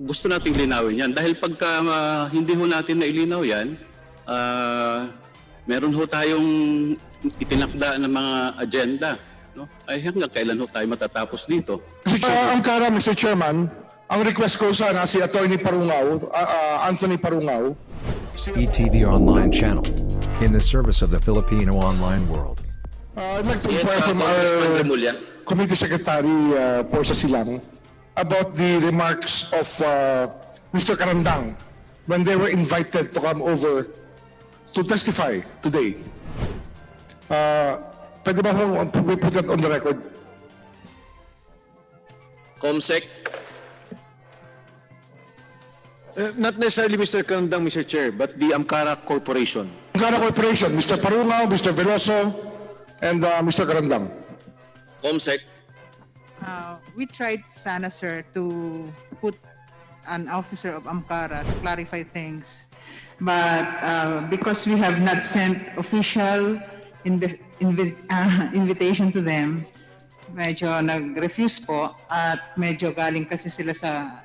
gusto nating linawin yan. Dahil pagka hindi ho natin nailinaw yan, meron ho tayong itinakda ng mga agenda. No? Ay hanggang kailan ho tayo matatapos dito? Mr. Chairman, ang request ko sana si Attorney Parungaw, Anthony Parungaw. ETV Online Channel, in the service of the Filipino online world. I'd like to Yes, inquire from Congressman our Remulla. Committee Secretary Portia Silang about the remarks of Mr. Karandang when they were invited to come over to testify today. Pwede ba we put that on the record? Comsec. Not necessarily Mr. Kandang, Mr. Chair, but the Amcara Corporation. Angara Corporation, Mr. Parungaw, Mr. Veloso, and Mr. Karandang. Comsec. We tried sana, sir, to put an officer of Amcara to clarify things. But because we have not sent official invitation to them, medyo nag-refuse po at medyo galing kasi sila sa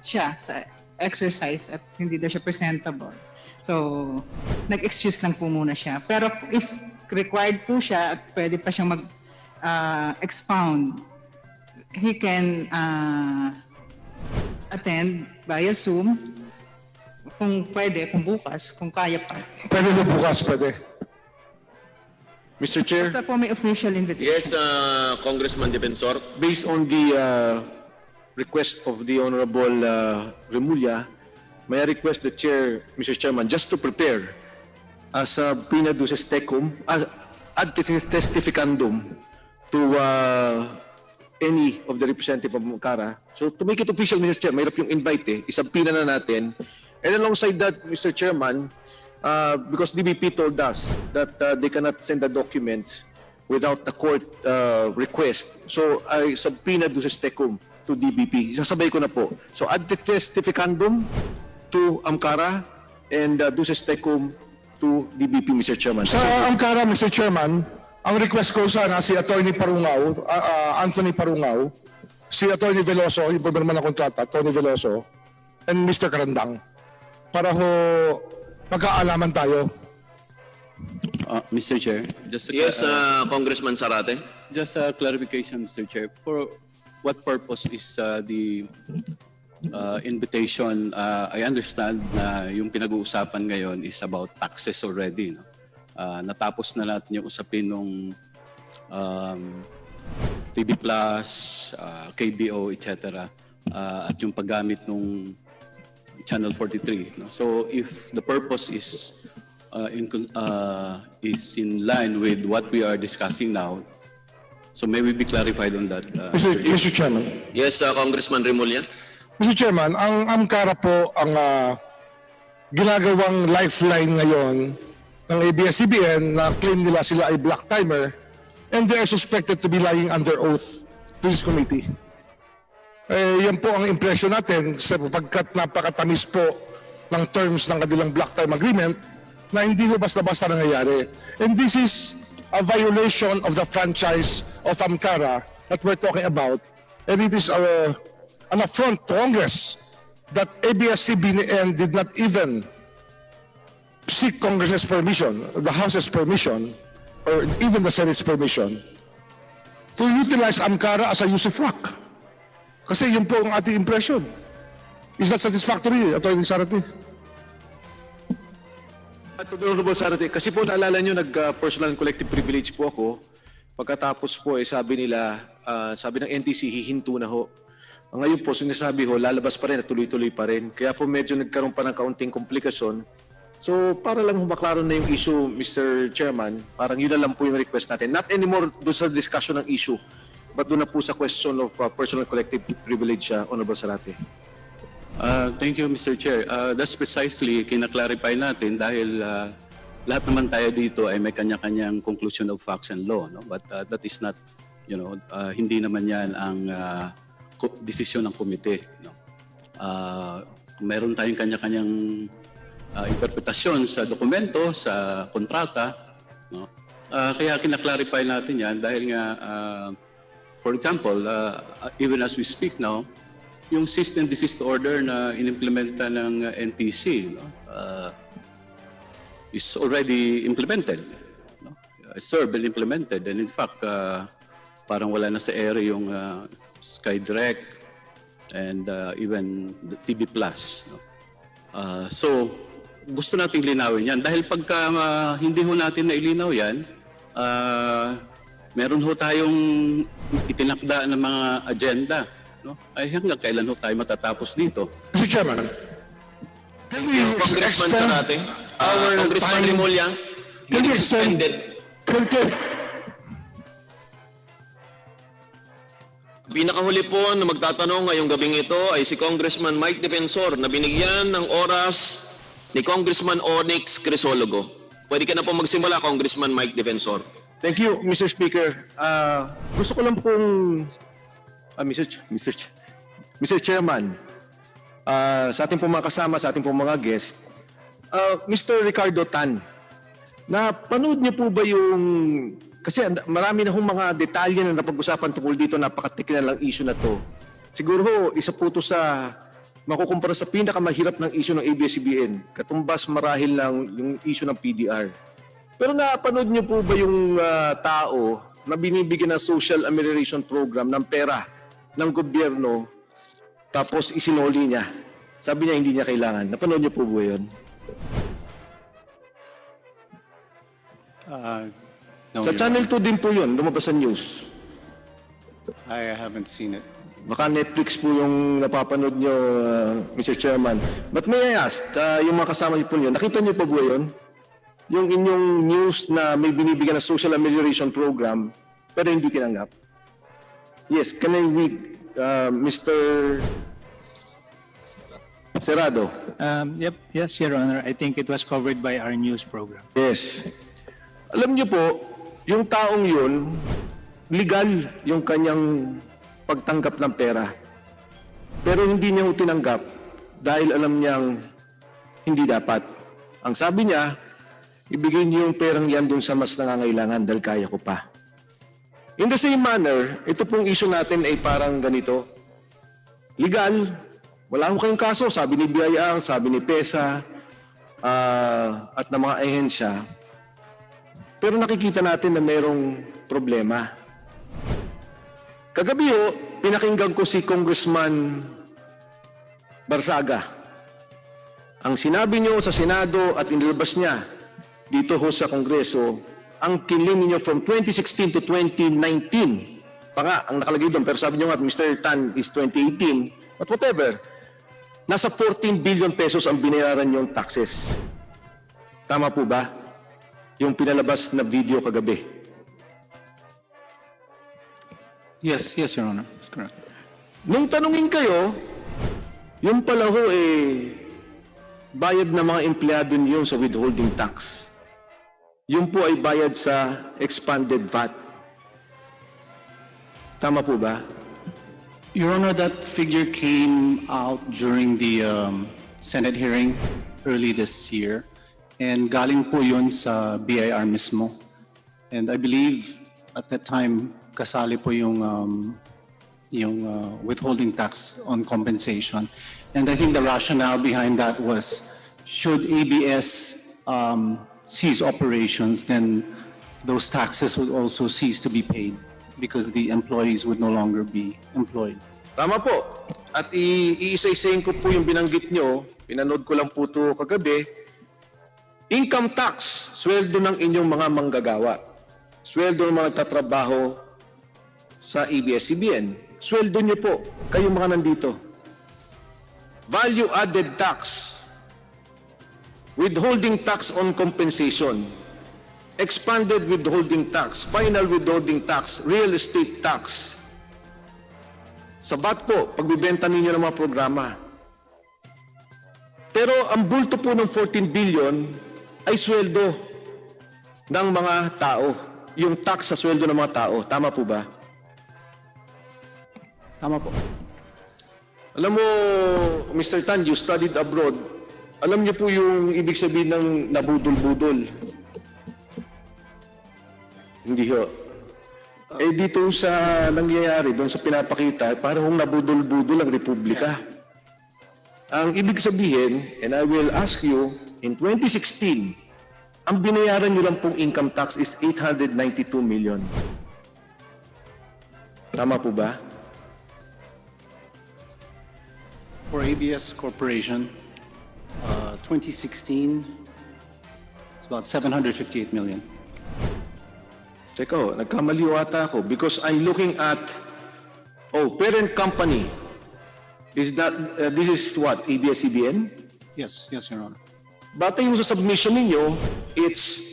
exercise at hindi daw siya presentable. So, nag-excuse lang po muna siya. Pero if required po siya at pwede pa siyang mag-expound, he can attend via Zoom kung pwede, kung bukas, kung kaya pa. Pwede na bukas, pwede. Mr. Chair. Basta po may official invitation. Yes, Congressman Defensor. Based on the request of the Honorable Remulla, may I request the Chair, Mr. Chairman, just to prepare as a pina duces tecum, ad testificandum to any of the representative of Amcara. So to make it official, Mr. Chair, mayroon yung invite isabpina na natin. And alongside that, Mr. Chairman, because DBP told us that they cannot send the documents without the court request. So I subpoena duces tecum to DBP. Sasabay ko na po. So ad testificandum to Amcara and duces tecum to DBP, Mr. Chairman. Sa Amcara, Mr. Chairman, ang request ko sana si Attorney Parungaw, Anthony Parungaw, si Attorney Veloso, yung pumirma ng kontrata, Attorney Veloso, and Mr. Karandang, para ho magkaalaman tayo. Mr. Chair, just Yes, Congressman Zarate. just a clarification, Mr. Chair. For what purpose is the invitation? I understand na yung pinag-uusapan ngayon is about taxes already. No? Natapos na natin yung usapin ng TV Plus, KBO, etc. At yung paggamit ng Channel 43. No? So if the purpose is in line with what we are discussing now, so may we be clarified on that? Mr. Chairman. Yes, Congressman Remulla. Mr. Chairman, ang Amcara po ang ginagawang lifeline ngayon ng ABS-CBN na claim nila sila ay black timer and they are suspected to be lying under oath to this committee. Yan po ang impression natin sapagkat napakatamis po ng terms ng kanilang black time agreement na hindi ho basta-basta nangyayari. And this is a violation of the franchise of Amcara that we're talking about. And it is an affront to Congress that ABS-CBN did not even seek Congress's permission, the House's permission, or even the Senate's permission to utilize Amcara as a usufruct. Kasi yun po ang ating impression. Is that satisfactory, Atty. Zarate? To the Honorable Zarate, kasi po naalala nyo, nag-personal and collective privilege po ako. Pagkatapos po, sabi nila, sabi ng NTC, hihinto na ho. Ngayon po, sinasabi ho, lalabas pa rin at tuloy-tuloy pa rin. Kaya po medyo nagkaroon pa ng kaunting komplikasyon. So, para lang humaklaro na yung issue, Mr. Chairman, parang yun na lang po yung request natin. Not anymore doon sa discussion ng issue, but doon na po sa question of personal collective privilege, Honorable Zarate. Thank you, Mr. Chair. That's precisely kinaklarify natin dahil lahat naman tayo dito ay may kanya-kanyang conclusion of facts and law. No? But that is not, hindi naman yan ang desisyon ng komite. No? Meron tayong kanya-kanyang interpretasyon sa dokumento, sa kontrata. No? Kaya kinaklarify natin yan dahil nga, for example, even as we speak now, yung cease and desist order na inimplementa ng NTC, no? Is already implemented. No? Served and implemented. And in fact, parang wala na sa ere yung SkyDirect and even the TV Plus. No? So, gusto nating linawin yan. Dahil pagka hindi ho natin nailinaw yan, meron ho tayong itinakda ng mga agenda. No? Ay hanggang kailan ho tayo matatapos dito? Mr. Chairman, can we Congressman extend Zarate, our Congressman time? Remulla, Can we extend? suspended. Pinakahuli po na magtatanong ngayong gabing ito ay si Congressman Mike Defensor na binigyan ng oras ni Congressman Onyx Crisologo. Pwede ka na po magsimula, Congressman Mike Defensor. Thank you, Mr. Speaker. Gusto ko lang pong, Mr. Chairman, sa ating pong mga kasama, sa ating pong mga guest, Mr. Ricardo Tan, napanood niyo po ba yung, kasi marami na hong mga detalye na napag-usapan tungkol dito, napakatikina lang issue na to. Siguro ho, isa po to sa makukumpara sa pinakamahirap ng issue ng ABS-CBN, katumbas marahil lang yung issue ng PDR. Pero napanood niyo po ba yung tao na binibigyan ng social amelioration program ng pera ng gobyerno tapos isinoli niya? Sabi niya hindi niya kailangan. Napanood niyo po ba yun? No, Sa Your Channel 2 din po yun, lumabas sa news. Honor. I haven't seen it. Baka Netflix po yung napapanood niyo, Mr. Chairman. But may I ask, yung mga kasama niyo po yun, nakita niyo po ba yun? Yung inyong news na may binibigyan na social amelioration program pero hindi tinanggap? Yes, can I read, Mr. Serrado? Yes, Your Honor. I think it was covered by our news program. Yes. Alam niyo po, yung taong yun, legal yung kanyang pagtanggap ng pera. Pero hindi niya ho tinanggap dahil alam niyang hindi dapat. Ang sabi niya, ibigay niyo yung perang yan dun sa mas nangangailangan dahil kaya ko pa. In the same manner, ito pong issue natin ay parang ganito. Legal, wala ho kayong kaso, sabi ni BIR, sabi ni PESA, at ng mga ahensya. Pero nakikita natin na mayroong problema. Kagabi ho, pinakinggan ko si Congressman Barsaga. Ang sinabi niyo sa Senado at inilabas niya dito ho sa Kongreso, ang kilim niyo from 2016 to 2019. Pa nga, ang nakalagay doon, pero sabi niyo nga, Mr. Tan is 2018, but whatever. Nasa 14 billion pesos ang binayaran niyong taxes. Tama po ba? Yung pinalabas na video kagabi. Yes, Your Honor. That's correct. Nung tanungin kayo, yung pala ho bayad ng mga empleyado niyo sa withholding tax. Yung po ay bayad sa expanded VAT. Tama po ba? Your Honor, that figure came out during the Senate hearing early this year. And galing po yun sa BIR mismo. And I believe at that time, kasali po yung withholding tax on compensation. And I think the rationale behind that was, should ABS cease operations, then those taxes would also cease to be paid because the employees would no longer be employed. Tama po. At iisa-isayin ko po yung binanggit nyo, pinanood ko lang po ito kagabi. Income tax, sweldo ng inyong mga manggagawa. Sweldo ng mga nagtatrabaho sa ABS-CBN. Sweldo nyo po, kayong mga nandito. Value added tax. Withholding tax on compensation. Expanded withholding tax. Final withholding tax. Real estate tax. Sa VAT po, pagbibenta ninyo ng mga programa. Pero ang bulto po ng 14 billion ay sweldo ng mga tao. Yung tax sa sweldo ng mga tao. Tama po ba? Tama po. Alam mo, Mr. Tan, you studied abroad. Alam niyo po yung ibig sabihin ng nabudol-budol. Hindi ho. Eh dito sa nangyayari, doon sa pinapakita, parang nabudol-budol ang Republika. Ang ibig sabihin, and I will ask you, in 2016, ang binayaran nyo lang pong income tax is 892 million. Tama po ba? For ABS Corporation, 2016, it's about 758 million. Teka, nagkamali ata ako because I'm looking at, parent company. Is that, this is what, ABS-CBN? Yes, yes, Your Honor. Batay yung sa submission ninyo, it's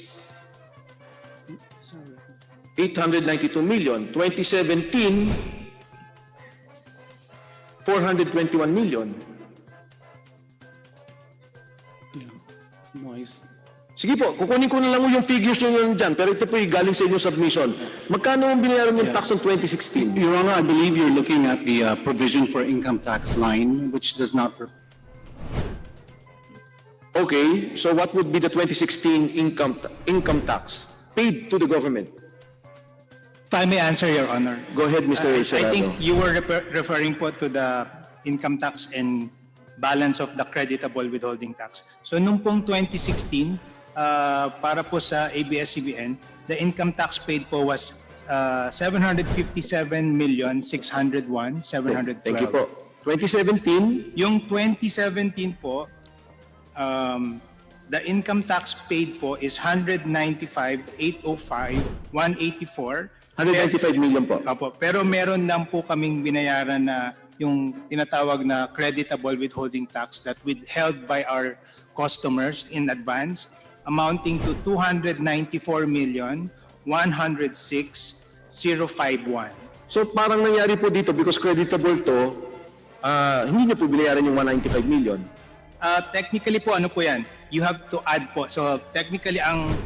892 million. 2017, 421 million. Noise. Sige po, kukunin ko na lang yung figures nyo dyan, pero ito po yung galing sa inyong submission. Magkano ang binayaran yung tax ng 2016? Your Honor, I believe you're looking at the provision for income tax line, which does not. Okay, so what would be the 2016 income tax paid to the government? If I may answer, Your Honor. Go ahead, Mr. I Serrano. think you were referring po to the income tax and balance of the creditable withholding tax. So nung pong 2016, para po sa ABS-CBN, the income tax paid po was 757,601,712. Thank you po. 2017, Yung 2017 po, the income tax paid po is 195,805,184. 195 million po. Opo, pero meron lang po kaming binayaran na yung tinatawag na creditable withholding tax that withheld by our customers in advance, amounting to 294,106,051. So parang nangyari po dito because creditable to, hindi niyo po binayaran yung 195 million. Technically po, ano po yan? You have to add po. So technically, ang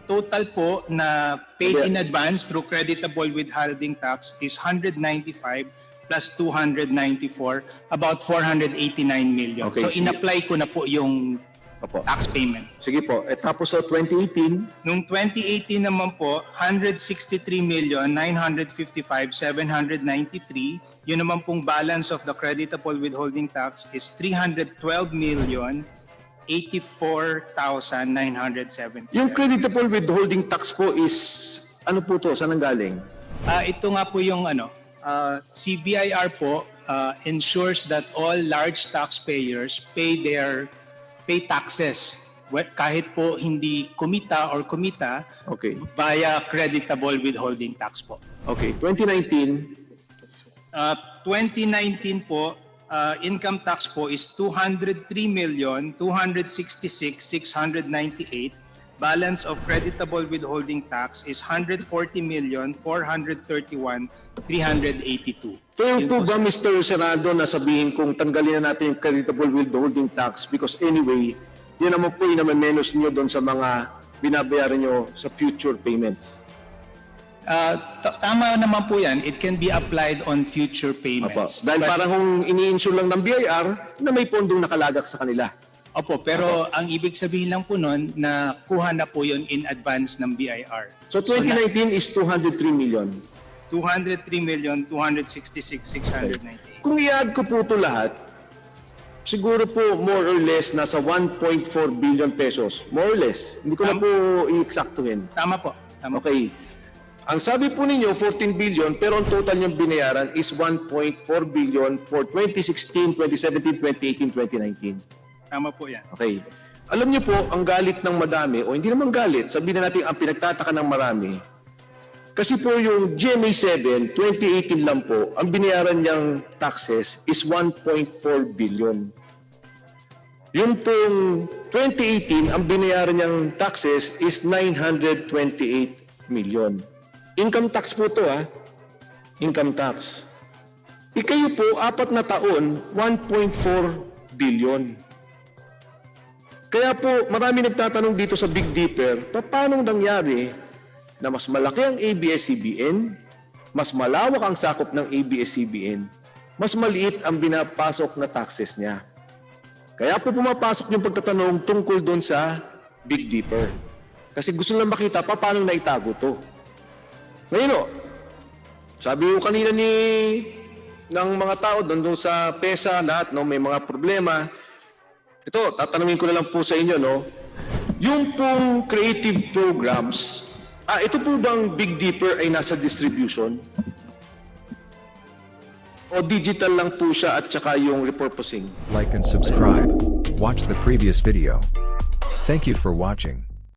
total po na paid in advance through creditable withholding tax is 195 plus 294, about 489 million. Okay, So sige. in-apply ko na po yung Opo. tax payment. Sige po. Tapos sa 2018, Nung 2018 naman po, 163,955,793. Yun naman pong balance of the creditable withholding tax is 312,084,970. yung creditable withholding tax po is, ano po to? Saan ang galing? Ito nga po yung CBIR po ensures that all large taxpayers pay taxes kahit po hindi kumita Okay. via creditable withholding tax po. Okay. 2019, 2019 po, income tax po is 203,266,698. Balance of creditable withholding tax is 140,431,382. fair Yun po po, ba, Mr. Serrano, na sabihin kung tanggalin na natin yung creditable withholding tax because anyway, yun naman po yung naman-menos nyo doon sa mga binabayaran nyo sa future payments. Tama naman po yan. It can be applied on future Opo. payments. Dahil But- parang kung ini-insure lang ng BIR na may pondong nakalagak sa kanila. Opo, pero ang ibig sabihin lang po nun na kuha na po yun in advance ng BIR. So 2019 is 203 million. 203,266,698. Kung i-add ko po ito lahat, siguro po more or less nasa 1.4 billion pesos. More or less. Hindi ko na po i-eksaktuhin. Tama po. Tama po. Okay. Ang sabi po ninyo, 14 billion, pero ang total niyong binayaran is 1.4 billion for 2016, 2017, 2018, 2019. Tama po yan. Okay. Alam niyo po, ang galit ng madami, o hindi naman galit, sabihin na natin ang pinagtataka ng marami, kasi po yung GMA 7, 2018 lang po, ang binayaran niyang taxes is 1.4 billion. Yung pong 2018, ang binayaran niyang taxes is 928 million. Income tax po to income tax. Ikayo po, 4 na taon, 1.4 billion. Kaya po, marami nagtatanong dito sa Big Dipper, paano nangyari na mas malaki ang ABS-CBN, mas malawak ang sakop ng ABS-CBN, mas maliit ang binapasok na taxes niya. Kaya po pumapasok yung pagtatanong tungkol doon sa Big Dipper. Kasi gusto lang makita paano naitago to. Ngayon Sabi ko kanina ng mga tao doon sa PESA, lahat, no, may mga problema. Ito, tatanungin ko na lang po sa inyo, no, yung pong creative programs, ito po bang Big Dipper ay nasa distribution? O digital lang po siya at saka yung repurposing? Like and subscribe. Watch the previous video. Thank you for watching.